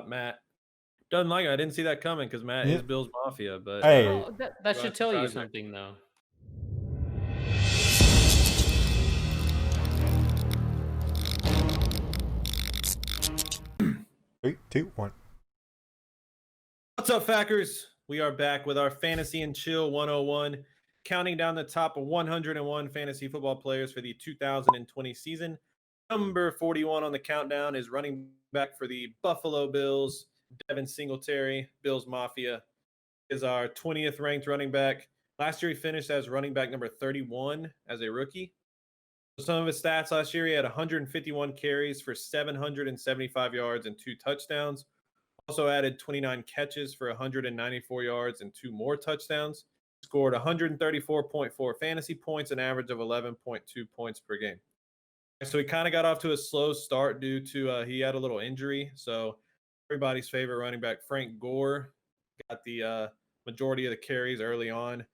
Matt doesn't like it. I didn't see that coming because Matt Yeah. is Bills Mafia, but Hey, Well, that we'll should have to tell you charge it. something, though. three, two, one. What's up, Fackers? We are back with our Fantasy and Chill 101, counting down the top 101 fantasy football players for the 2020 season. Number 41 on the countdown is running back for the Buffalo Bills, Devin Singletary. Bills Mafia is our 20th ranked running back. Last year, he finished as running back number 31 as a rookie. Some of his stats last year, he had 151 carries for 775 yards and 2 touchdowns. Also added 29 catches for 194 yards and 2 more touchdowns. Scored 134.4 fantasy points, an average of 11.2 points per game. So he kind of got off to a slow start due to he had a little injury. So everybody's favorite running back, Frank Gore, got the majority of the carries early on.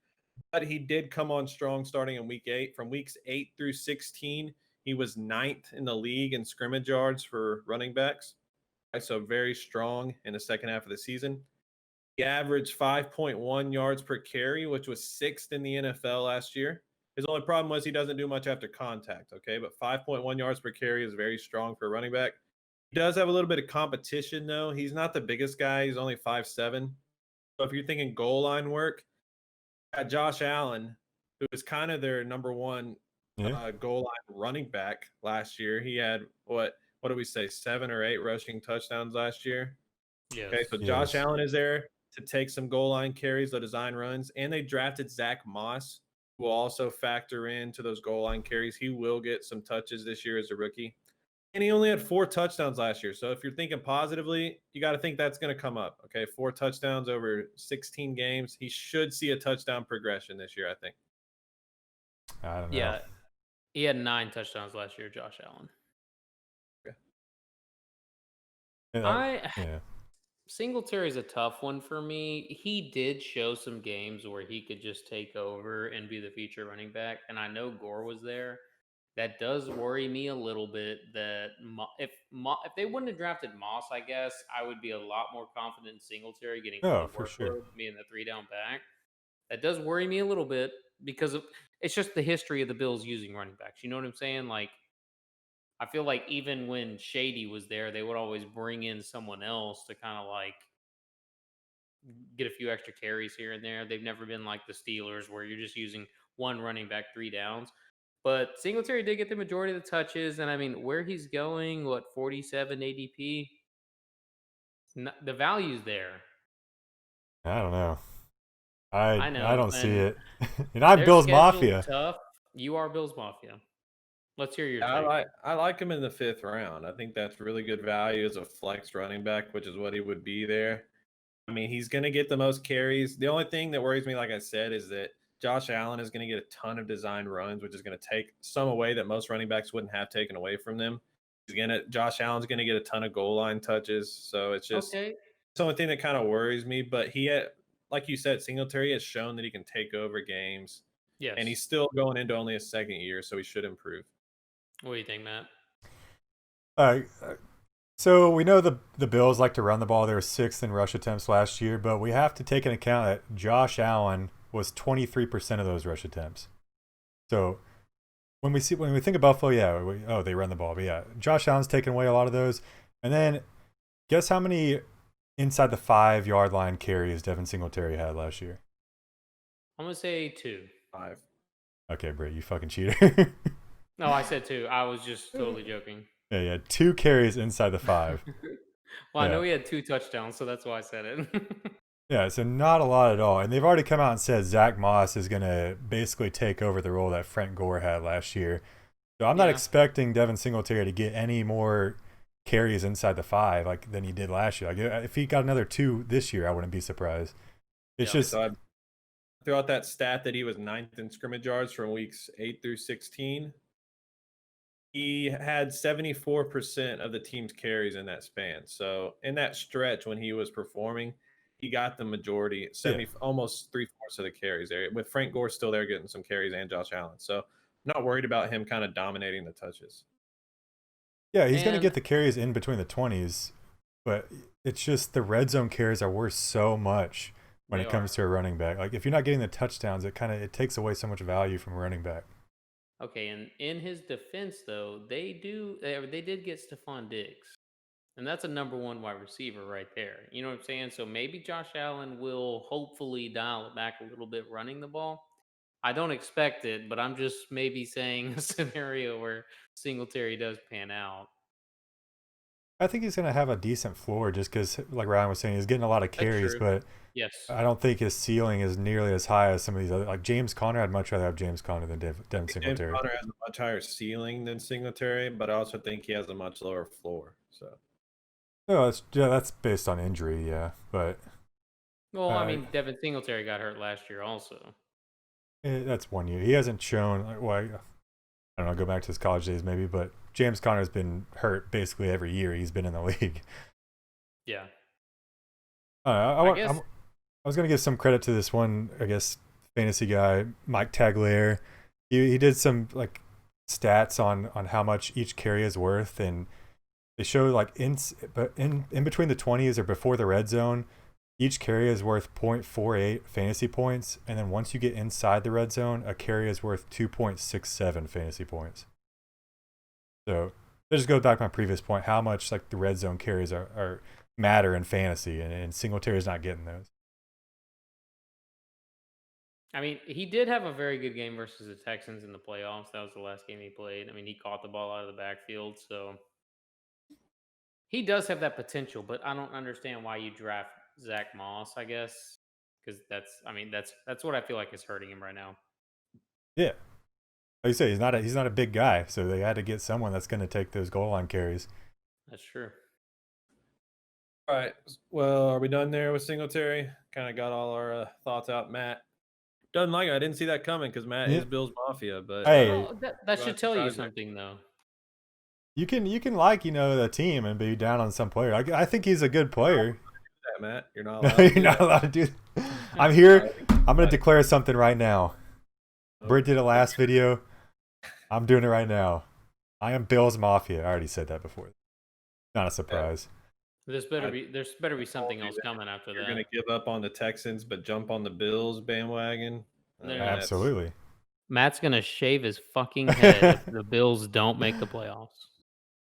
But he did come on strong starting in week 8. From weeks 8 through 16, he was 9th in the league in scrimmage yards for running backs. So very strong in the second half of the season. He averaged 5.1 yards per carry, which was 6th in the NFL last year. His only problem was he doesn't do much after contact, okay? But 5.1 yards per carry is very strong for a running back. He does have a little bit of competition, though. He's not the biggest guy. He's only 5'7". So if you're thinking goal line work, got Josh Allen, who was kind of their number one Yeah. goal line running back last year. He had what did we say, 7 or 8 rushing touchdowns last year. Yes. Okay, so Josh Allen is there to take some goal line carries, the design runs, and they drafted Zach Moss, who will also factor into those goal line carries. He will get some touches this year as a rookie. And he only had 4 touchdowns last year. So if you're thinking positively, you got to think that's going to come up. Okay, 4 touchdowns over 16 games. He should see a touchdown progression this year, I think. I don't know. Yeah. He had 9 touchdowns last year, Josh Allen. Okay. Yeah. Singletary's a tough one for me. He did show some games where he could just take over and be the feature running back, and I know Gore was there. That does worry me a little bit. That if they wouldn't have drafted Moss, I guess I would be a lot more confident in Singletary getting all Oh, the for sure. workload, being the 3-down back. That does worry me a little bit because it's just the history of the Bills using running backs. You know what I'm saying? Like, I feel like even when Shady was there, they would always bring in someone else to kind of like get a few extra carries here and there. They've never been like the Steelers where you're just using one running back 3 downs. But Singletary did get the majority of the touches, and I mean, where he's going, what, 47 ADP? The value's there. I don't know. I I know, don't see and it. And I'm their Bills schedule's Mafia. tough. You are Bills Mafia. Let's hear your I take. like him in the 5th round. I think that's really good value as a flex running back, which is what he would be there. I mean, he's going to get the most carries. The only thing that worries me, like I said, is that Josh Allen is going to get a ton of design runs, which is going to take some away that most running backs wouldn't have taken away from them. Josh Allen's going to get a ton of goal line touches, so it's Okay. the only thing that kind of worries me. But like you said, Singletary has shown that he can take over games, and Yes. he's still going into only his 2nd year, so he should improve. What do you think, Matt? So we know the Bills like to run the ball. They were 6th in rush attempts last year, but we have to take into account that Josh Allen was 23% of those rush attempts. So when we think of Buffalo, yeah, they run the ball, but yeah, Josh Allen's taken away a lot of those. And then guess how many inside the 5-yard line carries Devin Singletary had last year? I'm going to say 2. 5. Okay, Britt, you fucking cheater. No, I said 2. I was just totally joking. Yeah, 2 carries inside the 5. Well, I Yeah. know he had 2 touchdowns, so that's why I said it. Yeah, so not a lot at all. And they've already come out and said Zach Moss is going to basically take over the role that Frank Gore had last year. So I'm not Yeah. expecting Devin Singletary to get any more carries inside the 5 like than he did last year. Like if he got another 2 this year, I wouldn't be surprised. It's Yeah. just So I threw out that stat that he was 9th in scrimmage yards from weeks 8 through 16. He had 74% of the team's carries in that span. So in that stretch when he was performing, he got the majority, almost 3/4 of the carries there. With Frank Gore still there getting some carries and Josh Allen. So I'm not worried about him kind of dominating the touches. yeah, he's going to And get the carries in between the 20s. but it's just the red zone carries are worth so much when They it comes are. to a running back. Like if you're not getting the touchdowns, it takes away so much value from a running back. Okay, and in his defense, though, they did get Stephon Diggs, and that's a number one wide receiver right there. You know what I'm saying? So maybe Josh Allen will hopefully dial it back a little bit running the ball. I don't expect it, but I'm just maybe saying a scenario where Singletary does pan out. I think he's gonna have a decent floor just because, like Ryan was saying, he's getting a lot of That's carries, true. but Yes. I don't think his ceiling is nearly as high as some of these other. Like James Conner, I'd much rather have James Conner than Devin James Singletary. Conner has a much higher ceiling than Singletary, but I also think he has a much lower floor. So No, that's based on injury, yeah, but Well, I uh, mean, Devin Singletary got hurt last year also. that's 1 year. He hasn't shown. Well, I don't know. Go back to his college days, maybe, but James Conner's been hurt basically every year he's been in the league. Yeah. I guess was gonna give some credit to this one, I guess, fantasy guy, Mike Tagliere. He did some like stats on how much each carry is worth, and they show like in between the 20s or before the red zone, each carry is worth 0.48 fantasy points, and then once you get inside the red zone, a carry is worth 2.67 fantasy points. So that just goes back to my previous point, how much like the red zone carries are matter in fantasy, and Singletary's not getting those. I mean, he did have a very good game versus the Texans in the playoffs. That was the last game he played. I mean, he caught the ball out of the backfield, so he does have that potential. But I don't understand why you draft Zach Moss. I guess because that's what I feel like is hurting him right now. Yeah, like you say, he's not a big guy, so they had to get someone that's going to take those goal line carries. That's true. all right. Well, are we done there with Singletary? Kind of got all our thoughts out. Matt doesn't like it. I didn't see that coming because Matt Yeah. is Bills Mafia, but Hey, Well, that should tell you something, though. you can like the team and be down on some player. I think he's a good player. that, Matt, you're not No, allowed. you're not allowed to do that. I'm here. I'm going to declare something right now. Britt did it last video. I'm doing it right now. I am Bills Mafia. I already said that before. Not a surprise. There's better be something else coming after You're that. going to give up on the Texans, but jump on the Bills bandwagon. No. Absolutely. Matt's gonna shave his fucking head if the Bills don't make the playoffs.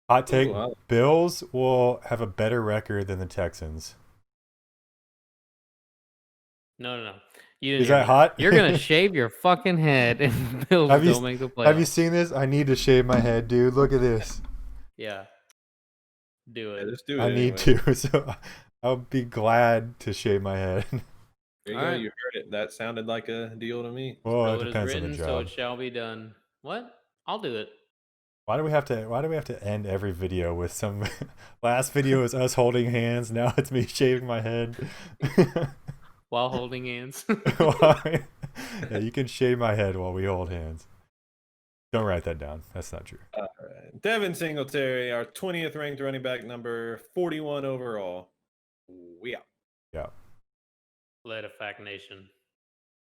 Hot take: Ooh, Bills will have a better record than the Texans. No. You didn't Is hear that me. hot? You're gonna shave your fucking head if the Bills don't make the playoffs. Have you seen this? I need to shave my head, dude. Look at this. Yeah. Do it. Yeah, just do it. I need to. So I'll be glad to shave my head. There you go. Alright. You heard it. That sounded like a deal to me. Well, So it it is depends on the written, so job. it shall be done. What? I'll do it. Why do we have to end every video with some? Last video is us holding hands. Now it's me shaving my head. While holding hands. Yeah, you can shave my head while we hold hands. Don't write that down. That's not true. All right. Devin Singletary, our 20th ranked running back, number 41 overall. We out. Yeah. Let a fact nation.